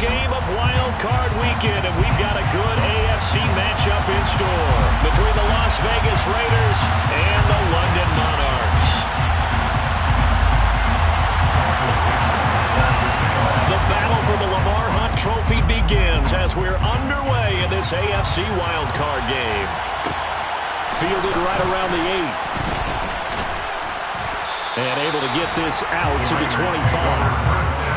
game of Wild Card Weekend, and we've got a good AFC matchup in store between the Las Vegas Raiders and the London Monarchs. The battle for the Lamar Hunt Trophy begins as we're underway in this AFC Wild Card game. Fielded right around the 8. And able to get this out to the 25.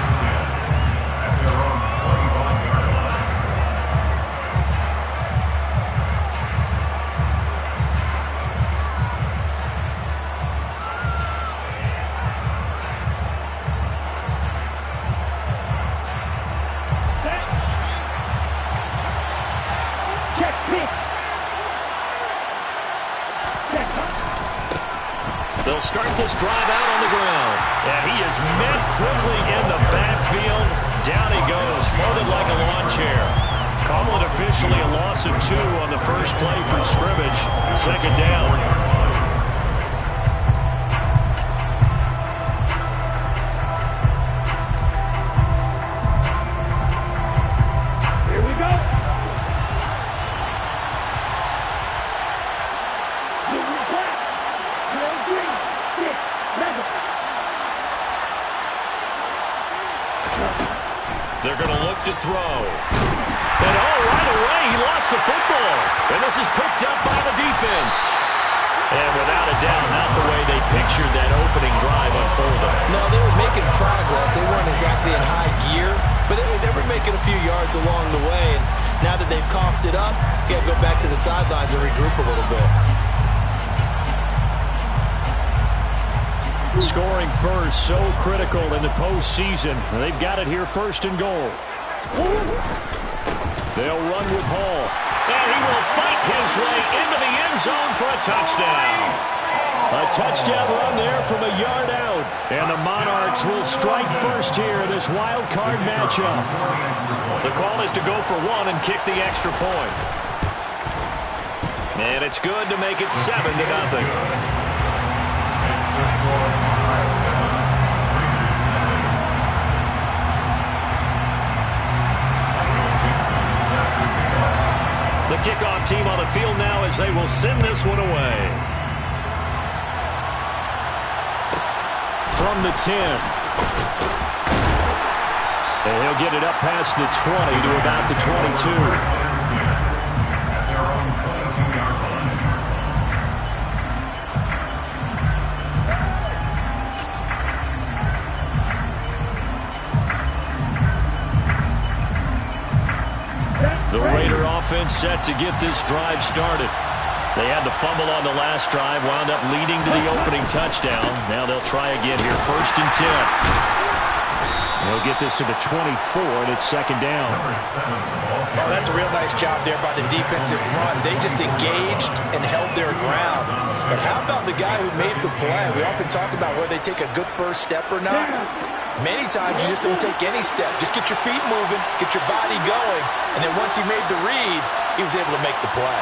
They'll start this drive out on the ground. And he is met quickly in the backfield. Down he goes, folded like a lawn chair. Call it officially a loss of 2 on the first play from scrimmage. Second down. They're going to look to throw. And right away, he lost the football. And this is picked up by the defense. And without a doubt, not the way they pictured that opening drive unfolding. No, they were making progress. They weren't exactly in high gear, but they were making a few yards along the way. And now that they've coughed it up, you got to go back to the sidelines and regroup a little bit. Scoring first, so critical in the postseason. They've got it here, first and goal. They'll run with Hall. And he will fight his way into the end zone for a touchdown. A touchdown run there from a yard out. And the Monarchs will strike first here in this wild card matchup. The call is to go for 1 and kick the extra point. And it's good to make it 7-0. The kickoff team on the field now as they will send this one away. From the 10. And he'll get it up past the 20 to about the 22. The Raider offense set to get this drive started. They had the fumble on the last drive, wound up leading to the opening touchdown. Now they'll try again here, first and 10. They'll get this to the 24, and it's second down. Oh, that's a real nice job there by the defensive front. They just engaged and held their ground. But how about the guy who made the play? We often talk about whether they take a good first step or not. Many times you just don't take any step. Just get your feet moving, get your body going, and then once he made the read, he was able to make the play.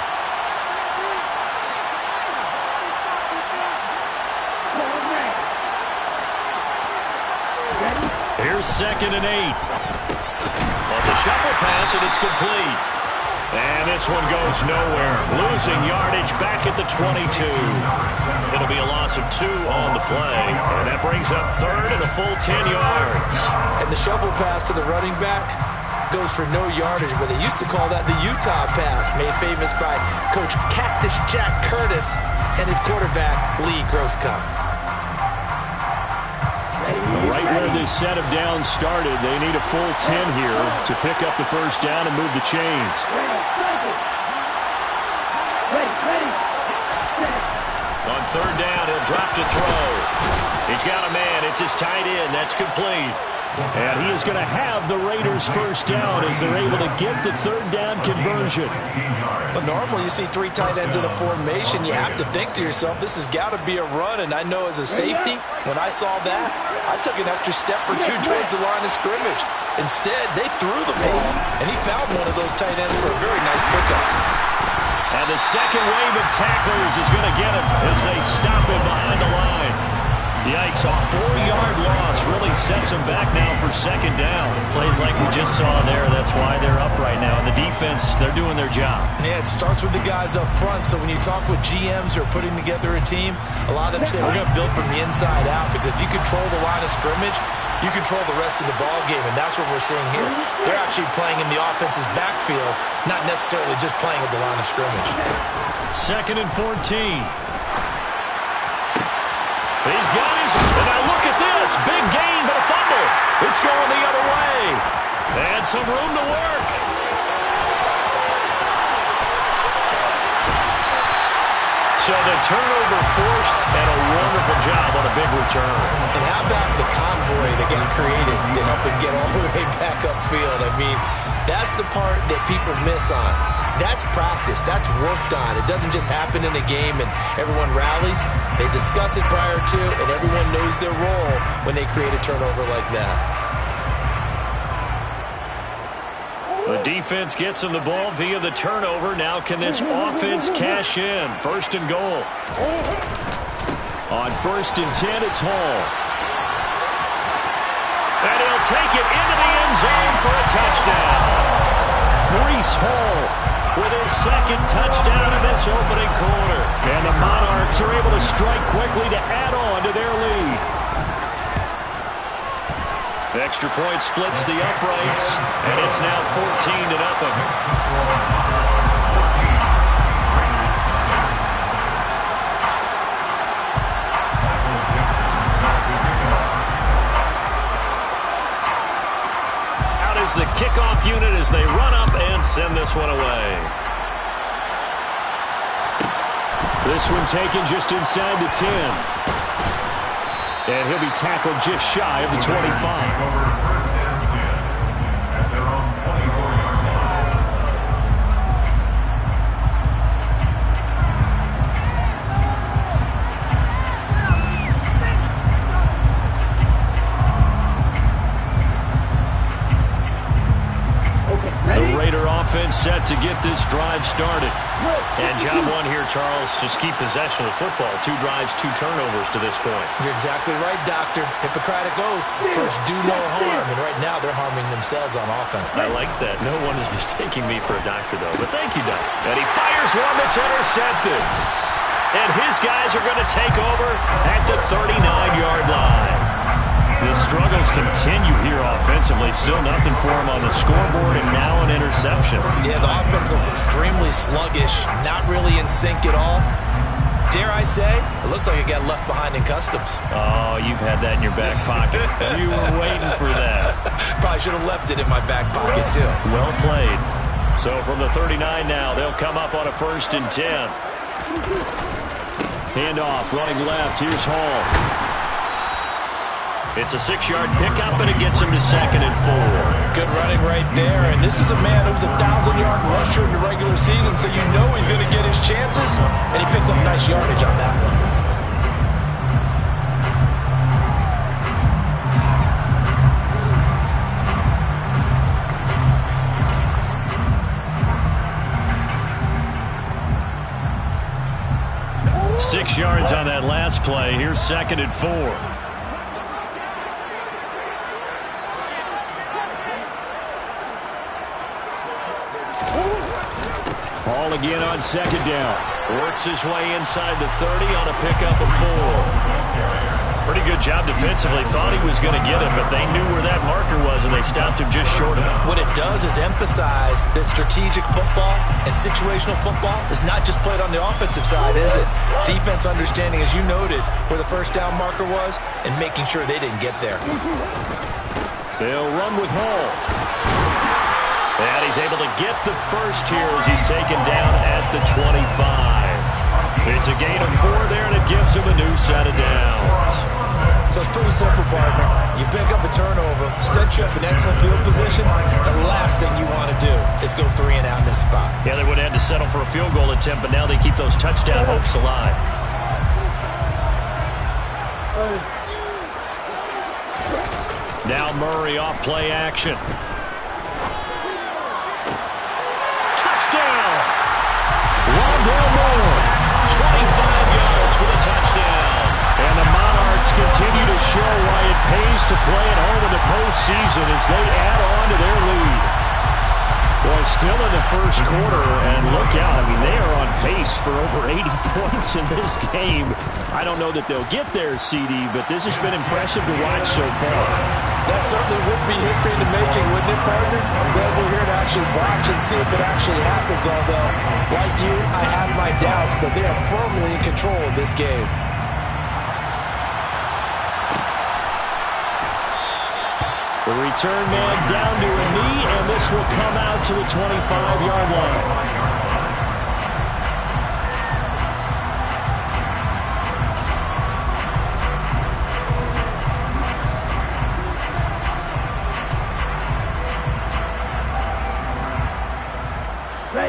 Here's second and 8. It's a shuffle pass, and it's complete. And this one goes nowhere. Losing yardage back at the 22. It'll be a loss of 2 on the play. And that brings up third and a full 10 yards. And the shovel pass to the running back goes for no yardage, but they used to call that the Utah pass, made famous by Coach Cactus Jack Curtis and his quarterback, Lee Grosscup. Right where this set of downs started, they need a full 10 here to pick up the first down and move the chains. On third down, he'll drop to throw. He's got a man. It's his tight end. That's complete. And he is going to have the Raiders first down as they're able to get the third down conversion. But normally you see 3 tight ends in a formation, you have to think to yourself, this has got to be a run. And I know as a safety, when I saw that, I took an extra step or 2 towards the line of scrimmage. Instead, they threw the ball, and he found one of those tight ends for a very nice pickup. And the second wave of tacklers is going to get him as they stop him behind the line. Yikes, a 4-yard loss really sets them back now for second down. Plays like we just saw there, that's why they're up right now. And the defense, they're doing their job. Yeah, it starts with the guys up front. So when you talk with GMs who are putting together a team, a lot of them say we're going to build from the inside out, because if you control the line of scrimmage, you control the rest of the ball game, and that's what we're seeing here. They're actually playing in the offense's backfield, not necessarily just playing at the line of scrimmage. 2nd and 14. He's got his, and now look at this. Big gain, but a fumble. It's going the other way. And some room to work. So the turnover forced, and a wonderful job on a big return. And how about the convoy that got created to help him get all the way back upfield? I mean, that's the part that people miss on. That's practice. That's worked on. It doesn't just happen in a game and everyone rallies. They discuss it prior to, and everyone knows their role when they create a turnover like that. The defense gets him the ball via the turnover. Now can this offense cash in? 1st and goal. On 1st and 10, it's Hall. And he'll take it into the end zone for a touchdown. Breece Hall with his 2nd touchdown in this opening quarter. And the Monarchs are able to strike quickly to add on to their lead. The extra point splits the uprights, and it's now 14-0. Out is the kickoff unit as they run up and send this one away. This one taken just inside the 10. And he'll be tackled just shy of the 25. The Raider offense set to get this drive started. And job one here, Charles, just keep possession of the football. 2 drives, 2 turnovers to this point. You're exactly right, Doctor. Hippocratic oath. First, do no harm. And right now, they're harming themselves on offense. I like that. No one is mistaking me for a doctor, though. But thank you, Doc. And he fires one that's intercepted. And his guys are going to take over at the 39-yard line. The struggles continue here offensively. Still nothing for him on the scoreboard, and now an interception. Yeah, the offense looks extremely sluggish, not really in sync at all. Dare I say, it looks like it got left behind in customs. Oh, you've had that in your back pocket. You were waiting for that. Probably should have left it in my back pocket, too. Well played. So from the 39 now, they'll come up on a 1st and 10. Handoff, running left. Here's Hall. It's a 6-yard pickup, and it gets him to 2nd and 4. Good running right there, and this is a man who's a 1,000-yard rusher in the regular season, so you know he's going to get his chances, and he picks up nice yardage on that one. Six yards on that last play. Here's 2nd and 4. Hall again on 2nd down. Works his way inside the 30 on a pickup of 4. Pretty good job defensively. Thought he was going to get him, but they knew where that marker was, and they stopped him just short of it. What it does is emphasize that strategic football and situational football is not just played on the offensive side, is it? Defense understanding, as you noted, where the 1st down marker was and making sure they didn't get there. They'll run with Hall. And he's able to get the first here as he's taken down at the 25. It's a gain of 4 there, and it gives him a new set of downs. So it's pretty simple, partner. You pick up a turnover, set you up in excellent field position. The last thing you want to do is go 3 and out in this spot. Yeah, they would have had to settle for a field goal attempt, but now they keep those touchdown hopes alive. Now Murray off play action. Touchdown! Rondell Moore, 25 yards for the touchdown. And the Monarchs continue show why it pays to play at home in the postseason as they add on to their lead. Well, still in the first quarter, and look out. I mean, they are on pace for over 80 points in this game. I don't know that they'll get there, CD, but this has been impressive to watch so far. That certainly would be history in the making, wouldn't it, partner? I'm glad we're here to actually watch and see if it actually happens, although, like you, I have my doubts, but they are firmly in control of this game. The return man down to a knee, and this will come out to the 25-yard line.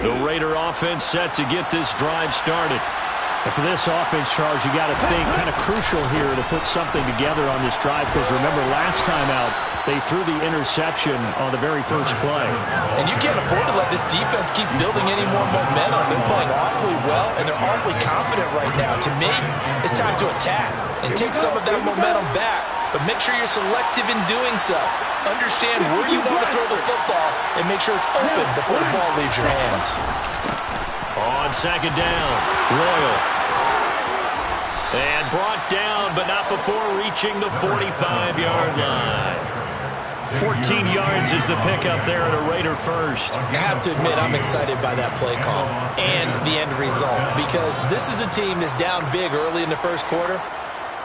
The Raider offense set to get this drive started. And for this offense, Charles, you got to think kind of crucial here to put something together on this drive, because remember last time out they threw the interception on the very first play. And you can't afford to let this defense keep building any more momentum. They're playing awfully well, and they're awfully confident right now. To me, it's time to attack and take some of that momentum back, but make sure you're selective in doing so. Understand where you want to throw the football and make sure it's open before the ball leaves your hands. On second down, Royal. And brought down, but not before reaching the 45-yard line. 14 yards is the pickup there at a Raider first. I have to admit, I'm excited by that play call and the end result, because this is a team that's down big early in the first quarter,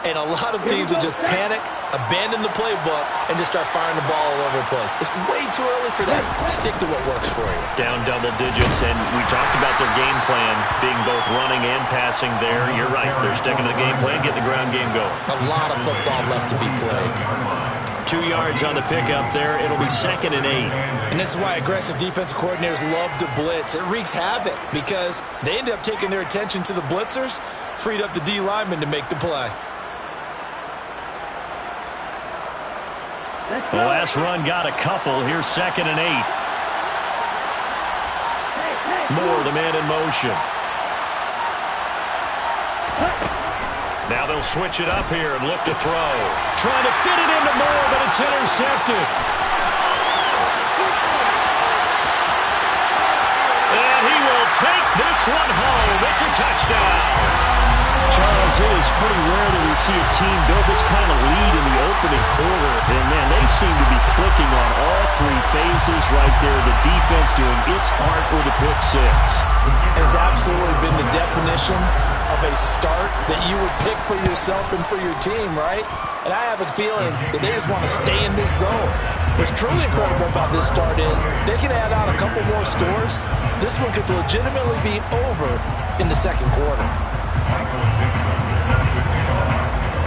and a lot of teams will just panic, abandon the playbook, and just start firing the ball all over the place. It's way too early for that. Stick to what works for you. Down double digits, and we talked about their game plan being both running and passing there. You're right. They're sticking to the game plan, getting the ground game going. A lot of football left to be played. 2 yards on the pickup there. It'll be 2nd and 8. And this is why aggressive defensive coordinators love to blitz. It wreaks havoc because they end up taking their attention to the blitzers, freed up the D linemen to make the play. The last run got a couple. Here's 2nd and 8. Moore, the man in motion. Now they'll switch it up here and look to throw. Trying to fit it into Moore, but it's intercepted. And he will take this one home. It's a touchdown. Charles, it is pretty rare that we see a team build this kind of lead in the opening quarter. And, man, they seem to be clicking on all three phases right there. The defense doing its part with a pick six. It has absolutely been the definition of a start that you would pick for yourself and for your team, right? And I have a feeling that they just want to stay in this zone. What's truly incredible about this start is they can add on a couple more scores. This one could legitimately be over in the second quarter.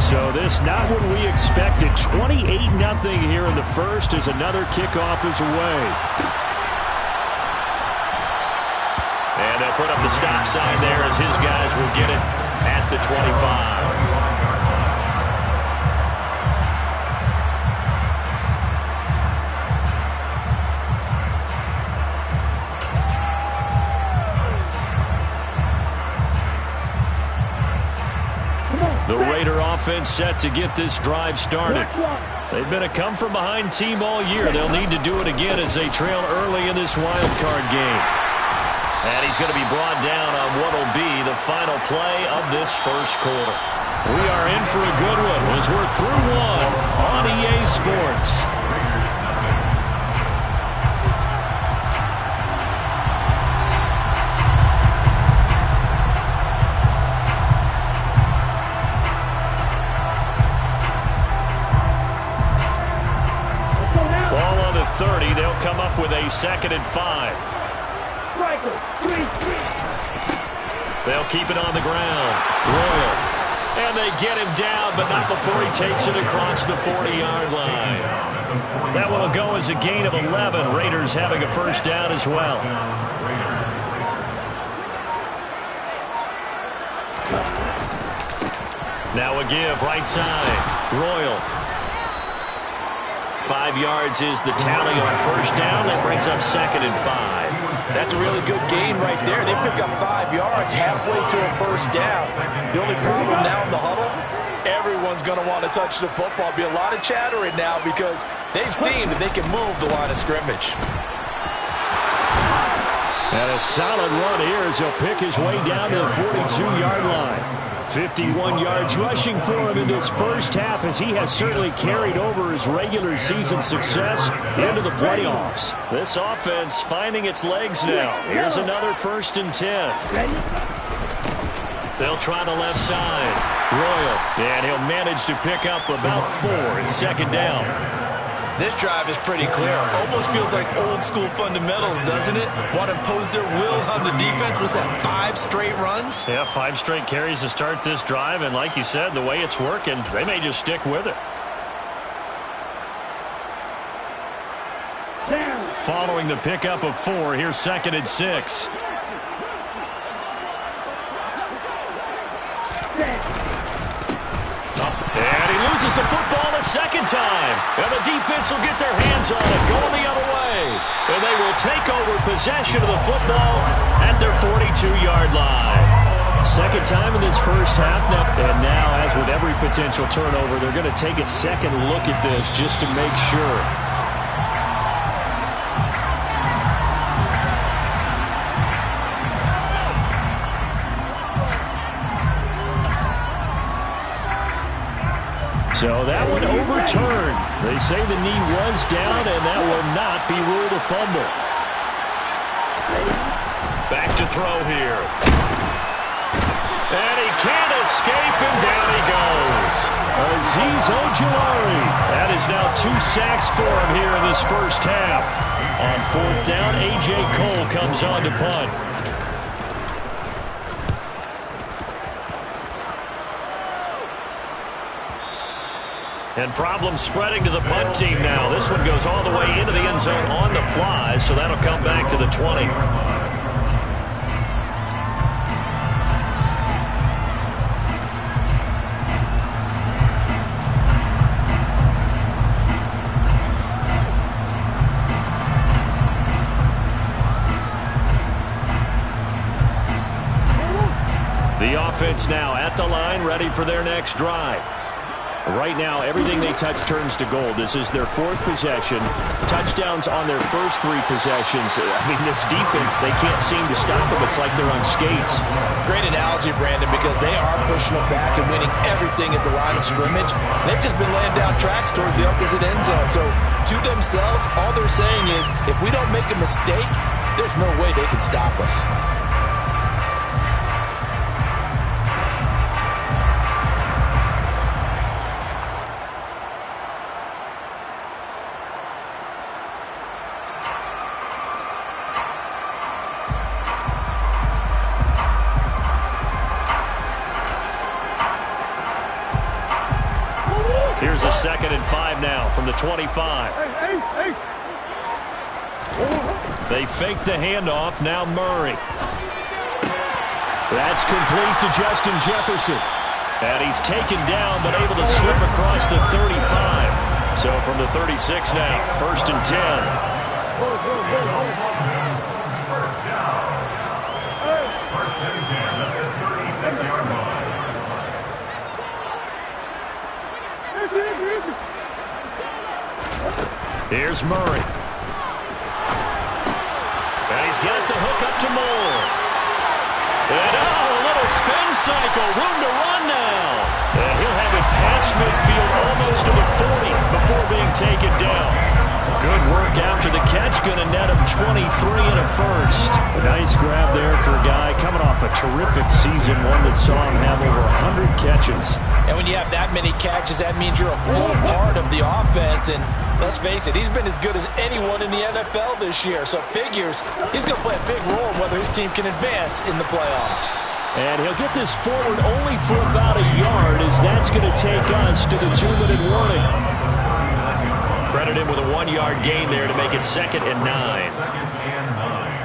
So this not what we expected. 28-0 here in the first as another kickoff is away. And they'll put up the stop sign there as his guys will get it at the 25. The Raider offense set to get this drive started. They've been a come-from-behind team all year. They'll need to do it again as they trail early in this wild card game. And he's going to be brought down on what will be the final play of this first quarter. We are in for a good one as we're through one on EA Sports. Ball on the 30. They'll come up with a 2nd and 5. They'll keep it on the ground. Royal. And they get him down, but not before he takes it across the 40-yard line. That one will go as a gain of 11. Raiders having a first down as well. Now a give, right side. Royal. 5 yards is the tally on first down. That brings up 2nd and 5. That's a really good gain right there. They pick up 5 yards halfway to a first down. The only problem now in the huddle, everyone's going to want to touch the football. Be a lot of chatter right now because they've seen that they can move the line of scrimmage. And a solid run here as he'll pick his way down to the 42-yard line. 51 yards rushing for him in this first half as he has certainly carried over his regular season success into the playoffs. This offense finding its legs now. Here's another 1st and 10. They'll try the left side. Royal, and he'll manage to pick up about 4 in 2nd down. This drive is pretty clear. Almost feels like old school fundamentals, doesn't it? Want to impose their will on the defense. Was that 5 straight runs? Yeah, 5 straight carries to start this drive. And like you said, the way it's working, they may just stick with it. Following the pickup of 4, here's 2nd and 6. And he loses the football a second time. And the defense will get their hands on it, going the other way. And they will take over possession of the football at their 42-yard line. Second time in this first half now. And now, as with every potential turnover, they're going to take a second look at this just to make sure. So that one overturned. They say the knee was down, and that will not be ruled a fumble. Back to throw here. And he can't escape, and down he goes. Azeez Ojulari. That is now 2 sacks for him here in this first half. On 4th down, A.J. Cole comes on to punt. And problems spreading to the punt team now. This one goes all the way into the end zone on the fly, so that'll come back to the 20. The offense now at the line, ready for their next drive. Right now, everything they touch turns to gold. This is their 4th possession. Touchdowns on their first 3 possessions. I mean, this defense, they can't seem to stop them. It's like they're on skates. Great analogy, Brandon, because they are pushing them back and winning everything at the line of scrimmage. They've just been laying down tracks towards the opposite end zone. So, to themselves, all they're saying is, if we don't make a mistake, there's no way they can stop us. Here's a 2nd and 5 now from the 25. They fake the handoff. Now Murray. That's complete to Justin Jefferson. And he's taken down but able to slip across the 35. So from the 36 now, 1st and 10. First down. 1st and 10 at the 36-yard line. Here's Murray. And he's got the hook up to Moore. And a little spin cycle. Room to run now. And he'll have it past midfield almost to the 40 before being taken down. Good work after the catch. Going to net him 23 and a first. A nice grab there for a guy coming off a terrific season, one that saw him have over 100 catches. And when you have that many catches, that means you're a full part of the offense. And let's face it, he's been as good as anyone in the NFL this year. So it figures he's going to play a big role in whether his team can advance in the playoffs. And he'll get this forward only for about a yard, as that's going to take us to the 2-minute warning. Credit him with a 1-yard gain there to make it 2nd and 9. 2nd and 9.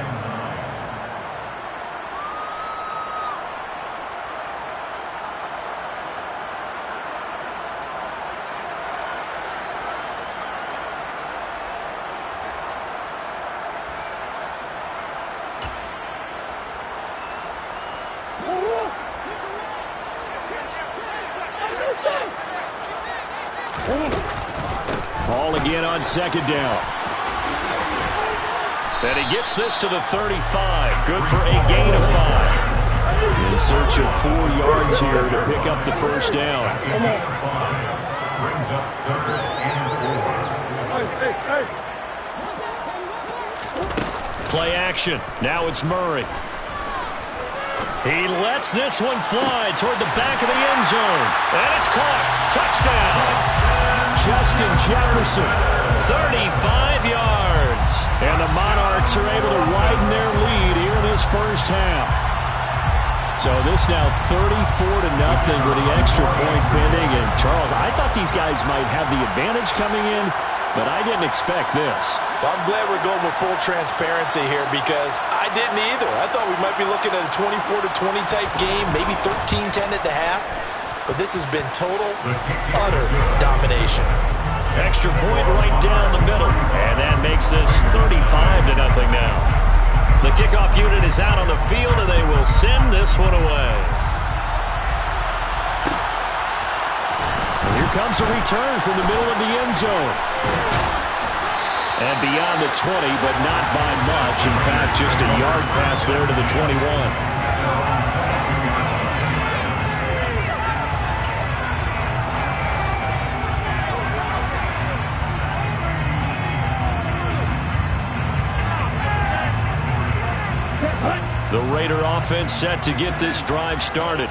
again on second down. And he gets this to the 35. Good for a gain of 5. In search of 4 yards here to pick up the first down. Brings up 3rd and 4. Play action. Now it's Murray. He lets this one fly toward the back of the end zone. And it's caught. Touchdown. Justin Jefferson. 35 yards. And the Monarchs are able to widen their lead here in this first half. So this now 34-0 with the extra point pending. And Charles, I thought these guys might have the advantage coming in, but I didn't expect this. Well, I'm glad we're going with full transparency here because I didn't either. I thought we might be looking at a 24-20 type game, maybe 13-10 at the half. But this has been total, utter domination. Extra point right down the middle. And that makes this 35-0 now. The kickoff unit is out on the field, and they will send this one away. And here comes a return from the middle of the end zone. And beyond the 20, but not by much. In fact, just a yard pass there to the 21. The Raider offense set to get this drive started.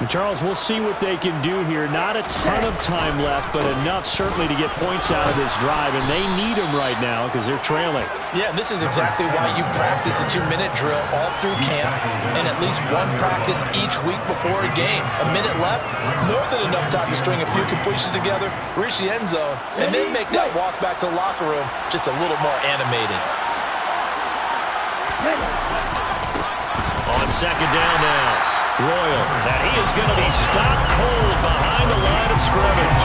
And Charles, we'll see what they can do here. Not a ton of time left, but enough certainly to get points out of this drive, and they need them right now because they're trailing. Yeah, this is exactly why you practice a 2-minute drill all through camp and at least one practice each week before a game. A minute left, more than enough time to string a few completions together, reach the end zone, and then make that walk back to the locker room just a little more animated. On second down now, Royal, that he is going to be stopped cold behind the line of scrimmage.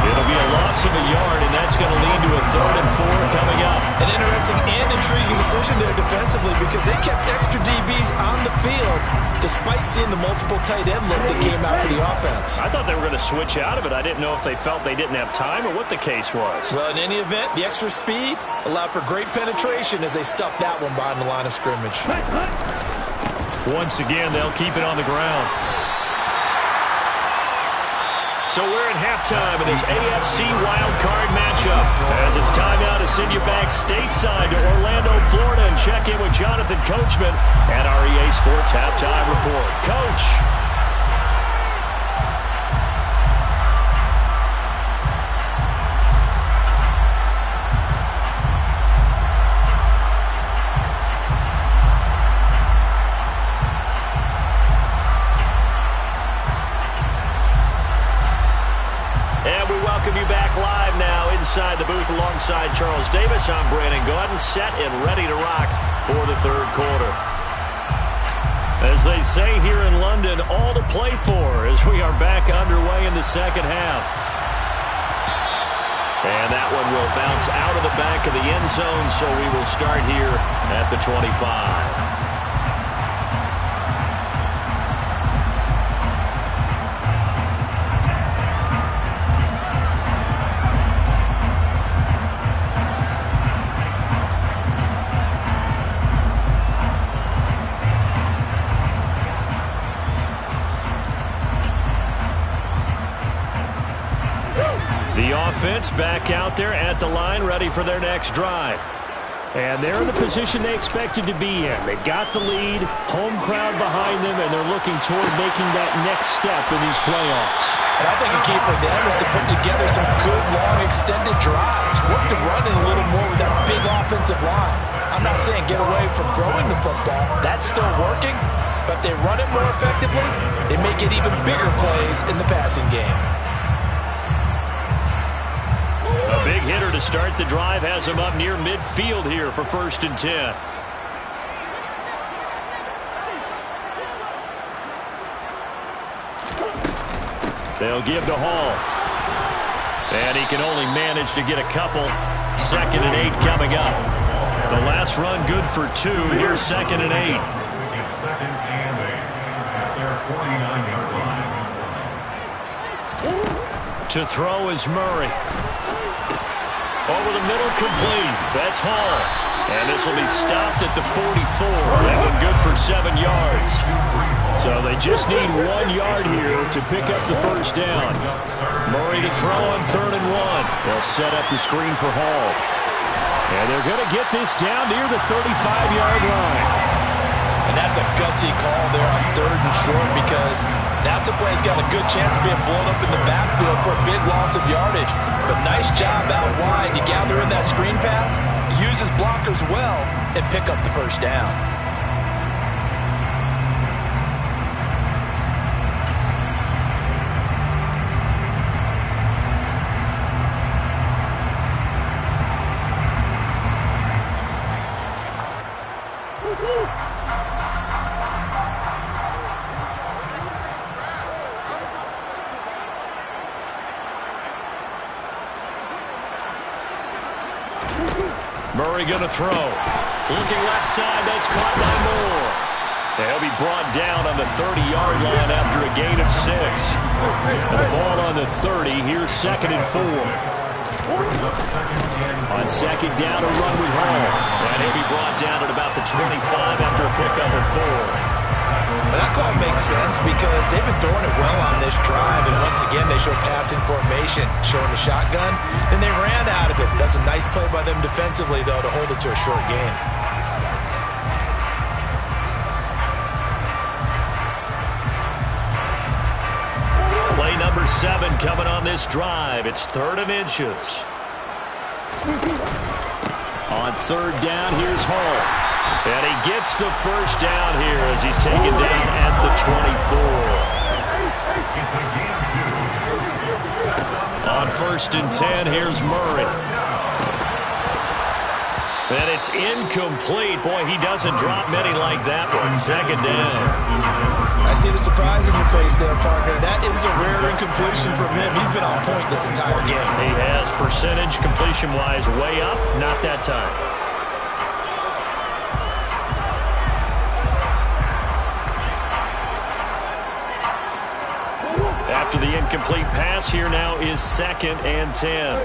It'll be a loss of a yard, and that's going to lead to a 3rd and 4 coming up. An interesting and intriguing decision there defensively because they kept extra DBs on the field despite seeing the multiple tight end look that came out for the offense. I thought they were going to switch out of it. I didn't know if they felt they didn't have time or what the case was. Well, in any event, the extra speed allowed for great penetration as they stuffed that one behind the line of scrimmage. Once again, they'll keep it on the ground. So we're at halftime of this AFC wildcard matchup. As it's time now to send you back stateside to Orlando, Florida, and check in with Jonathan Coachman at our EA Sports Halftime Report. Coach. Inside the booth alongside Charles Davis, I'm Brandon Gaudin, set and ready to rock for the 3rd quarter. As they say here in London, all to play for as we are back underway in the second half. And that one will bounce out of the back of the end zone, so we will start here at the 25. Offense back out there at the line, ready for their next drive. And they're in the position they expected to be in. They've got the lead, home crowd behind them, and they're looking toward making that next step in these playoffs. And I think a key for them is to put together some good, long, extended drives. Work to run in a little more with that big offensive line. I'm not saying get away from throwing the football. That's still working. But if they run it more effectively, they may get even bigger plays in the passing game. A big hitter to start the drive has him up near midfield here for 1st and 10. They'll give to Hall. And he can only manage to get a couple. 2nd and 8 coming up. The last run good for 2. Here's 2nd and 8. It's 2nd and 8 at their 49-yard line. To throw is Murray. Over the middle, complete. That's Hall. And this will be stopped at the 44. That one good for 7 yards. So they just need 1 yard here to pick up the first down. Murray to throw on 3rd and 1. They'll set up the screen for Hall. And they're going to get this down near the 35-yard line. And that's a gutsy call there on 3rd and short, because that's a play that's got a good chance of being blown up in the backfield for a big loss of yardage. But nice job out wide to gather in that screen pass, use his blockers well, and pick up the first down. Murray going to throw. Looking left side, that's caught by Moore. He'll be brought down on the 30-yard line after a gain of 6. And the ball on the 30, here's 2nd and 4. On 2nd down, a run with Hall. And he'll be brought down at about the 25 after a pickup of 4. Well, that call makes sense because they've been throwing it well on this drive, and once again they show passing formation, showing the shotgun. Then they ran out of it. That's a nice play by them defensively, though, to hold it to a short gain. Play number 7 coming on this drive. It's 3rd and inches. On 3rd down, here's Hall. And he gets the first down here as he's taken down at the 24. On 1st and 10, here's Murray. And it's incomplete. Boy, he doesn't drop many like that one. 2nd down. I see the surprise in your face there, partner. That is a rare incompletion from him. He's been on point this entire game. He has percentage completion-wise way up. Not that time. After the incomplete pass, here now is 2nd and 10.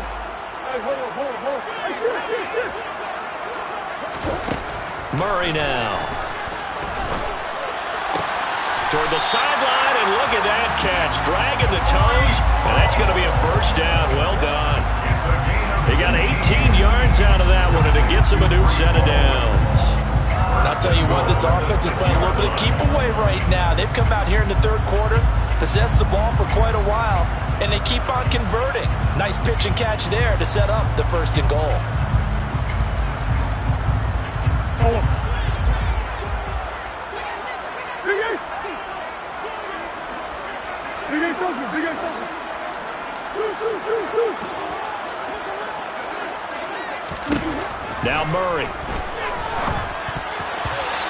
Murray now. Toward the sideline, and look at that catch. Dragging the toes, and that's going to be a first down. Well done. They got 18 yards out of that one, and it gets them a new set of downs. And I'll tell you what, this offense is playing a little bit of keep away right now. They've come out here in the 3rd quarter, possessed the ball for quite a while, and they keep on converting. Nice pitch and catch there to set up the 1st and goal. Now Murray.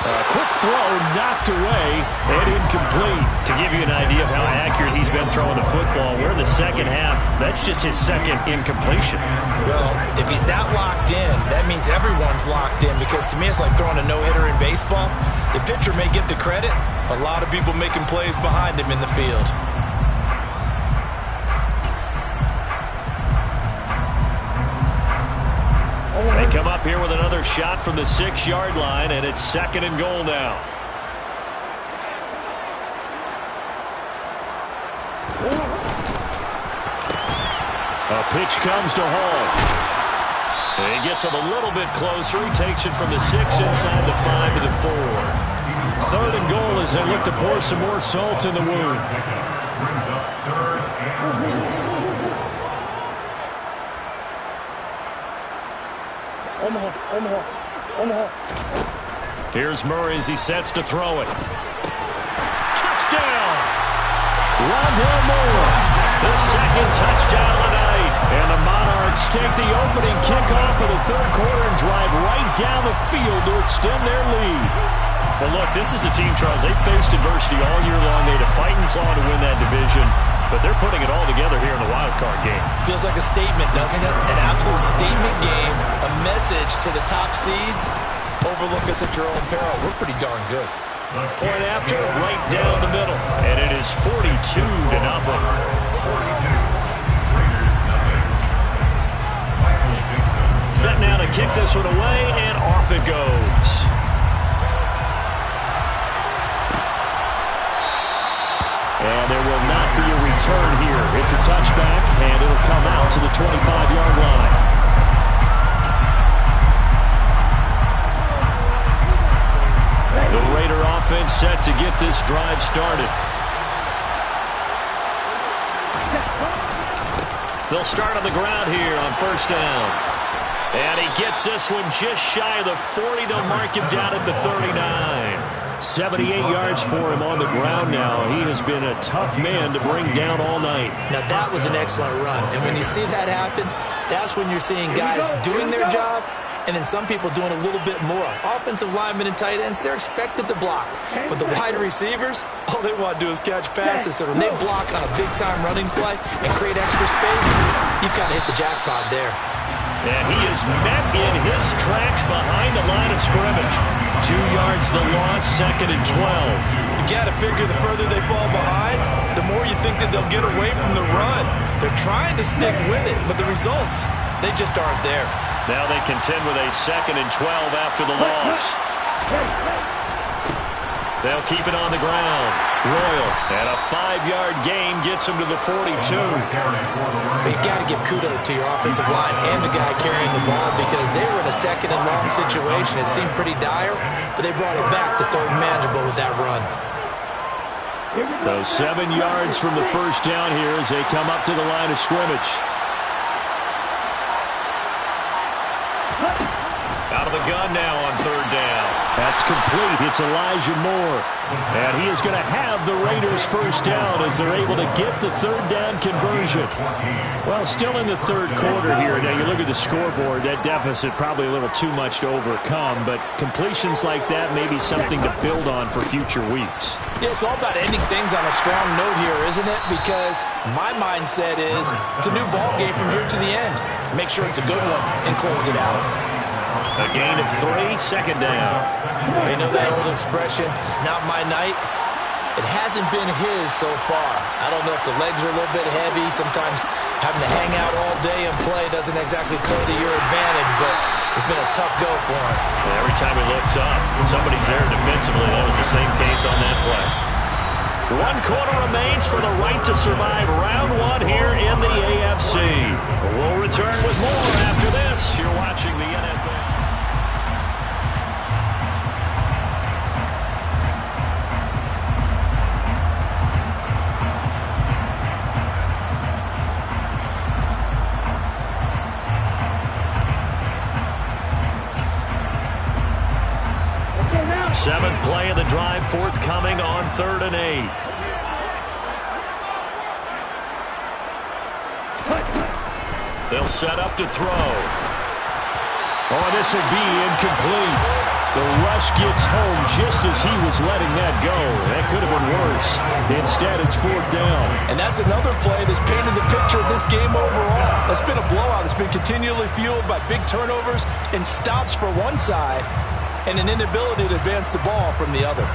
A quick throw knocked away and incomplete. To give you an idea of how accurate he's been throwing the football, we're in the 2nd half. That's just his 2nd incompletion. Well, if he's that locked in, that means everyone's locked in, because to me it's like throwing a no-hitter in baseball. The pitcher may get the credit. A lot of people making plays behind him in the field. They come up here with another shot from the 6-yard line, and it's 2nd and goal now. A pitch comes to Hall. And he gets him a little bit closer. He takes it from the 6 inside the 5 to the 4. 3rd and goal as they look to pour some more salt in the wound. Brings up 3rd and Here's Murray as he sets to throw it. Touchdown! Rondell Moore, the 2nd touchdown of the night. And the Monarchs take the opening kickoff of the 3rd quarter and drive right down the field to extend their lead. Well, look, this is a team, Charles, they faced adversity all year long. They had to fight and claw to win that division, but they're putting it all together here in the wild card game. Feels like a statement, doesn't it? An absolute statement game, a message to the top seeds. Overlook us at your own peril. We're pretty darn good. Point after, right down the middle, and it is 42-0. Raiders nothing. Michael Vincent. now to kick this one away, and off it goes. And there will not be a return here. It's a touchback, and it'll come out to the 25-yard line. The Raider offense set to get this drive started. They'll start on the ground here on first down. And he gets this one just shy of the 40. They'll mark him down at the 39. 78 yards for him on the ground now. He has been a tough man to bring down all night. Now, that was an excellent run. And when you see that happen, that's when you're seeing guys doing their job and then some people doing a little bit more. Offensive linemen and tight ends, they're expected to block. But the wide receivers, all they want to do is catch passes. So when they block on a big-time running play and create extra space, you've kind of hit the jackpot there. And he is met in his tracks behind the line of scrimmage. 2 yards the loss, 2nd and 12. You've got to figure the further they fall behind, the more you think that they'll get away from the run. They're trying to stick with it, but the results, they just aren't there. Now they contend with a 2nd and 12 after the loss. They'll keep it on the ground. Royal, and a 5-yard gain gets him to the 42. You've got to give kudos to your offensive line and the guy carrying the ball because they were in a 2nd and long situation. It seemed pretty dire, but they brought it back to 3rd and manageable with that run. So 7 yards from the first down here as they come up to the line of scrimmage. Out of the gun now on 3rd down. That's complete. It's Elijah Moore. And he is going to have the Raiders first down as they're able to get the 3rd down conversion. Well, still in the 3rd quarter here. Now, you look at the scoreboard, that deficit probably a little too much to overcome, but completions like that may be something to build on for future weeks. Yeah, it's all about ending things on a strong note here, isn't it? Because my mindset is it's a new ball game from here to the end. Make sure it's a good one and close it out. A gain of 3, 2nd down. You know that old expression, it's not my night. It hasn't been his so far. I don't know if the legs are a little bit heavy. Sometimes having to hang out all day and play doesn't exactly play to your advantage, but it's been a tough go for him. And every time he looks up, somebody's there defensively. That was the same case on that play. 1 quarter remains for the right to survive round 1 here in the AFC. We'll return with more after this. You're watching the NFL. Seventh play of the drive forthcoming on 3rd and 8. They'll set up to throw. Oh, this will be incomplete. The rush gets home just as he was letting that go. That could have been worse. Instead, it's 4th down. And that's another play that's painted the picture of this game overall. It's been a blowout. It's been continually fueled by big turnovers and stops for one side and an inability to advance the ball from the other.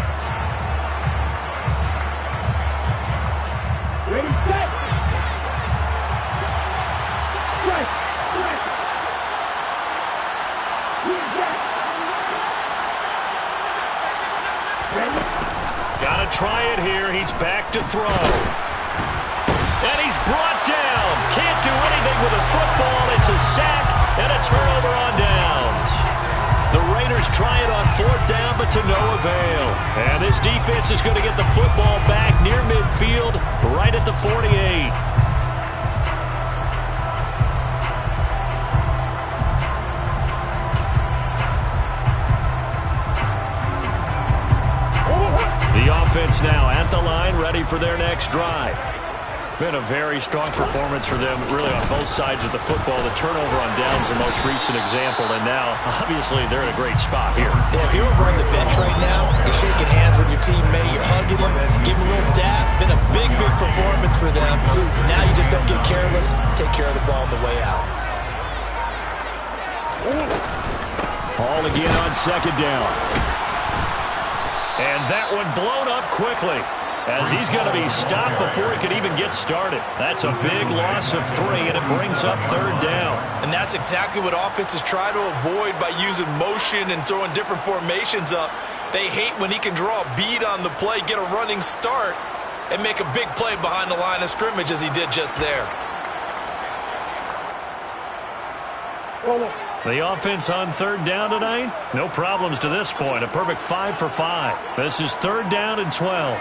Ready, set. Strike. Gotta try it here. He's back to throw. And he's brought down. Can't do anything with a football. It's a sack and a turnover on downs. The Raiders try it on 4th down, but to no avail. And this defense is going to get the football back near midfield, right at the 48. The offense now at the line, ready for their next drive. Been a very strong performance for them, really on both sides of the football. The turnover on downs the most recent example, and now, obviously, they're in a great spot here. Yeah, if you're over on the bench right now, you're shaking hands with your teammate, you're hugging him, give him a little dap. Been a big, big performance for them. Now you just don't get careless. Take care of the ball on the way out. Ball again on 2nd down. And that one blown up quickly. as he's going to be stopped before he could even get started. That's a big loss of 3, and it brings up 3rd down. And that's exactly what offenses try to avoid by using motion and throwing different formations up. They hate when he can draw a bead on the play, get a running start, and make a big play behind the line of scrimmage as he did just there. The offense on 3rd down tonight, no problems to this point. A perfect 5 for 5. This is 3rd down and 12.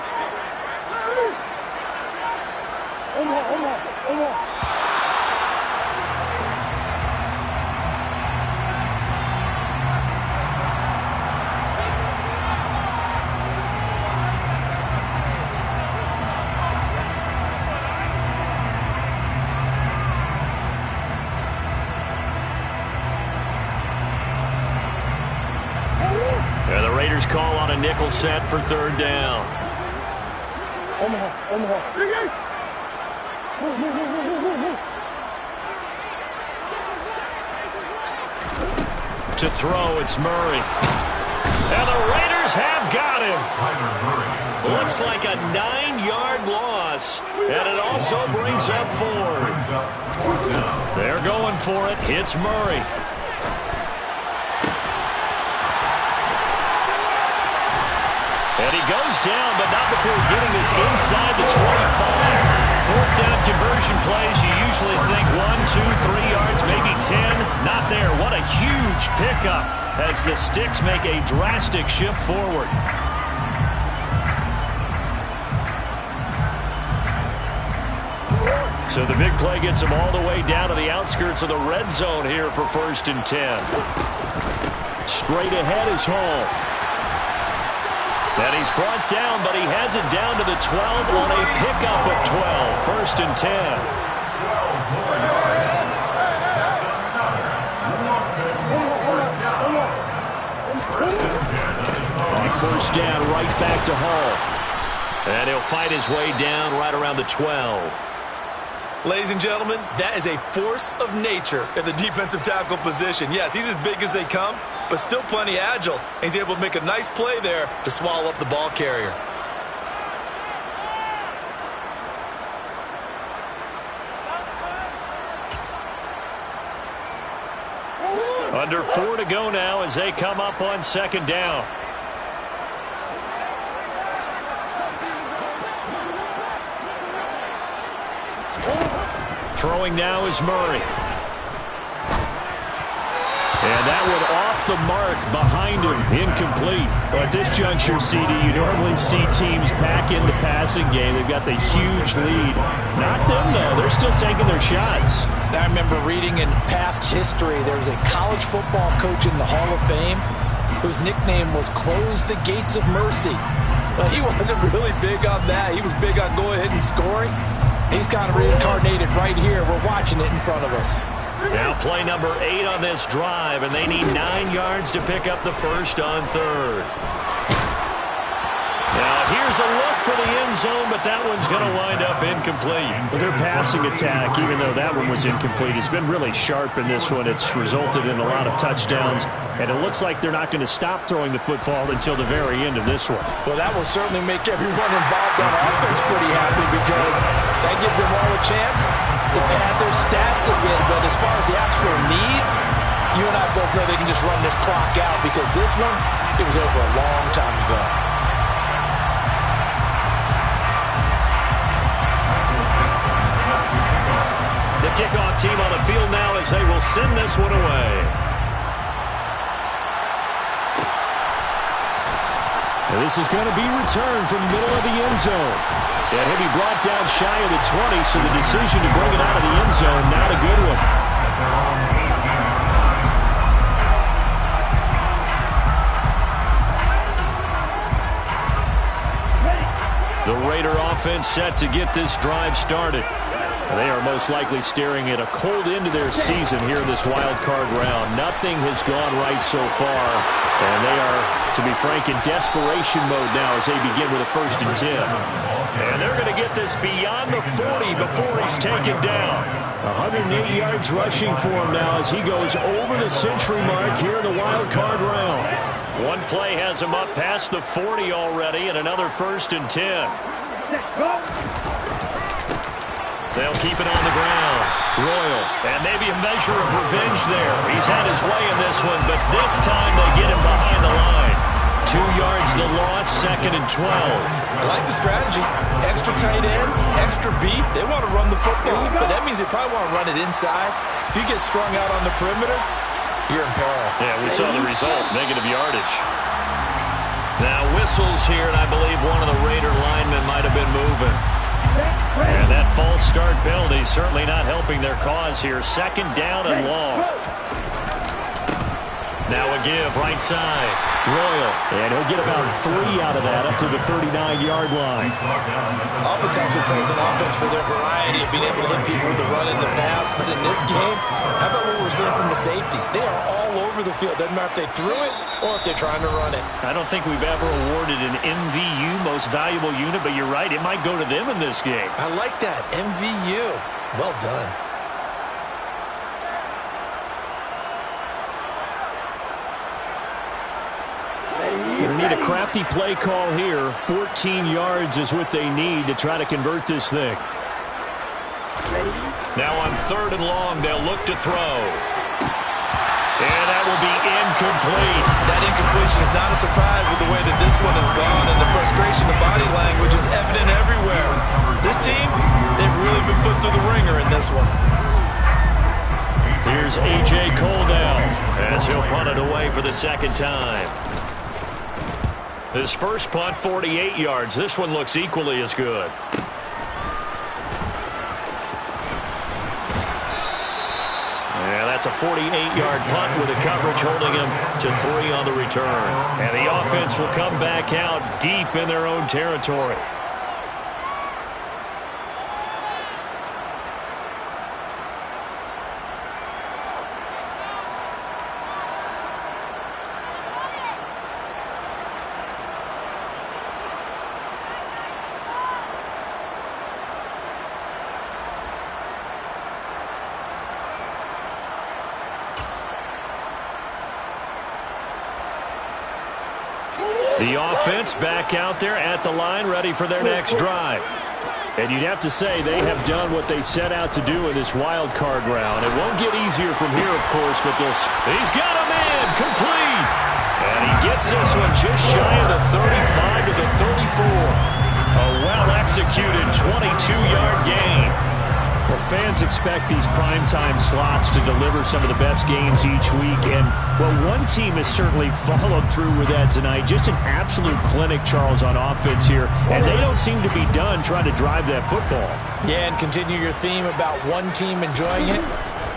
Call on a nickel set for 3rd down. To throw, it's Murray. And the Raiders have got him. Looks like a 9-yard loss. And it also brings up 4th. They're going for it. It's Murray. And he goes down, but not before getting this inside the 25. 4th down conversion plays, you usually think 1, 2, 3 yards, maybe 10. Not there. What a huge pickup as the Sticks make a drastic shift forward. So the big play gets him all the way down to the outskirts of the red zone here for 1st and 10. Straight ahead is Hall. And he's brought down, but he has it down to the 12 on a pickup of 12. 1st and 10. On 1st down, right back to Hall. And he'll fight his way down right around the 12. Ladies and gentlemen, that is a force of nature at the defensive tackle position. Yes, he's as big as they come, but still plenty agile. He's able to make a nice play there to swallow up the ball carrier. Under 4 to go now as they come up on 2nd down. Throwing now is Murray. And that one off the mark behind him, incomplete. Well, at this juncture, CD, you normally see teams back in the passing game. They've got the huge lead. Not them, though. They're still taking their shots. I remember reading in past history, there was a college football coach in the Hall of Fame whose nickname was Close the Gates of Mercy. Well, he wasn't really big on that. He was big on going ahead and scoring. He's kind of reincarnated right here. We're watching it in front of us. Now play number 8 on this drive, and they need 9 yards to pick up the 1st on 3rd. Now here's a look for the end zone, but that one's going to wind up incomplete. Their passing attack, even though that one was incomplete, has been really sharp in this one. It's resulted in a lot of touchdowns, and it looks like they're not going to stop throwing the football until the very end of this one. Well, that will certainly make everyone involved on offense pretty happy, because that gives them all a chance to pad their stats a bit. But as far as the actual need, you and I both know they can just run this clock out, because this one, it was over a long time ago. The kickoff team on the field now as they will send this one away. And this is going to be returned from the middle of the end zone. And he'll be brought down shy of the 20, so the decision to bring it out of the end zone, not a good one. The Raider offense set to get this drive started. They are most likely staring at a cold end to their season here in this wild card round. Nothing has gone right so far, and they are, to be frank, in desperation mode now as they begin with a 1st and 10. And they're going to get this beyond the 40 before he's taken down. 108 yards rushing for him now as he goes over the century mark here in the wild card round. One play has him up past the 40 already, and another 1st and 10. They'll keep it on the ground. Royal, and maybe a measure of revenge there. He's had his way in this one, but this time they get him behind the line. 2 yards the loss, 2nd and 12. I like the strategy. Extra tight ends, extra beef. They want to run the football, but that means they probably want to run it inside. If you get strung out on the perimeter, you're in peril. Yeah, we saw the result, negative yardage. Now whistles here, and I believe one of the Raider linemen might have been moving. And that false start penalty certainly not helping their cause here. 2nd down and long. Now a give, right side. Royal, and he'll get about 3 out of that, up to the 39-yard line. Oftentimes we praise an offense for their variety of being able to hit people with the run and the pass, but in this game, how about what we're seeing from the safeties? They are all over the field. Doesn't matter if they threw it or if they're trying to run it. I don't think we've ever awarded an MVU, most valuable unit, but you're right, it might go to them in this game. I like that, MVU. Well done. They need a crafty play call here. 14 yards is what they need to try to convert this thing. Now on 3rd and long, they'll look to throw. And that will be incomplete. That incompletion is not a surprise with the way that this one has gone, and the frustration of body language is evident everywhere. This team, they've really been put through the ringer in this one. Here's A.J. Cole now as he'll punt it away for the 2nd time. His first punt, 48 yards. This one looks equally as good. Yeah, that's a 48-yard punt with a coverage holding him to 3 on the return. And the offense will come back out deep in their own territory. The offense back out there at the line, ready for their next drive. And you'd have to say they have done what they set out to do in this wild card round. It won't get easier from here, of course, but he's got a man, complete. And he gets this one just shy of the 35 to the 34. A well-executed 22-yard gain. Well, fans expect these primetime slots to deliver some of the best games each week. And, well, one team has certainly followed through with that tonight. Just an absolute clinic, Charles, on offense here. And they don't seem to be done trying to drive that football. Yeah, and continue your theme about one team enjoying it.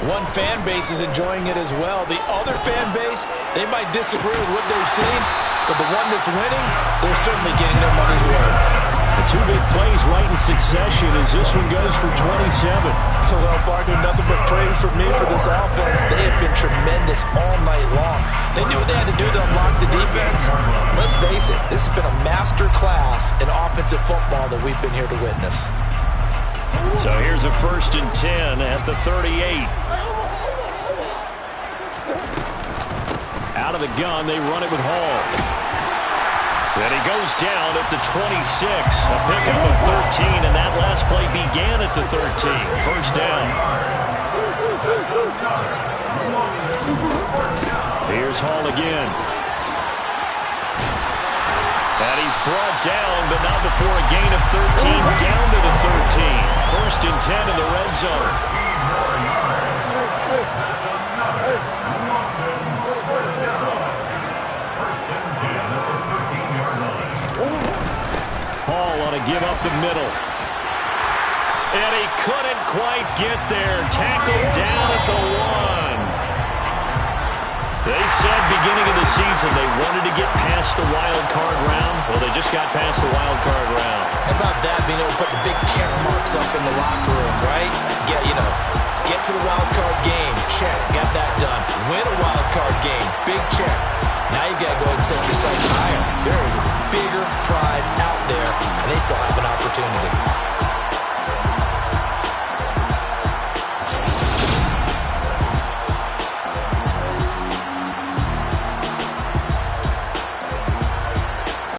One fan base is enjoying it as well. The other fan base, they might disagree with what they've seen, but the one that's winning, they're certainly getting their money's worth. The 2 big plays right in succession as this one goes for 27. Well, Barney, nothing but praise for me for this offense. They have been tremendous all night long. They knew what they had to do to unlock the defense. Let's face it, this has been a master class in offensive football that we've been here to witness. So here's a 1st and 10 at the 38. Out of the gun, they run it with Hall. And he goes down at the 26, a pickup of 13, and that last play began at the 13. 1st down. Here's Hall again. And he's brought down, but not before a gain of 13, down to the 13. 1st and 10 in the red zone. Hall on a give up the middle. And he couldn't quite get there. Tackled down at the 1. They said beginning of the season they wanted to get past the wild card round. Well, they just got past the wild card round. How about that, being able to put the big check marks up in the locker room, right? Get to the wild card game, check, got that done. Win a wild card game, big check. Now you've got to go ahead and set your sights higher. There is a bigger prize out there, and they still have an opportunity.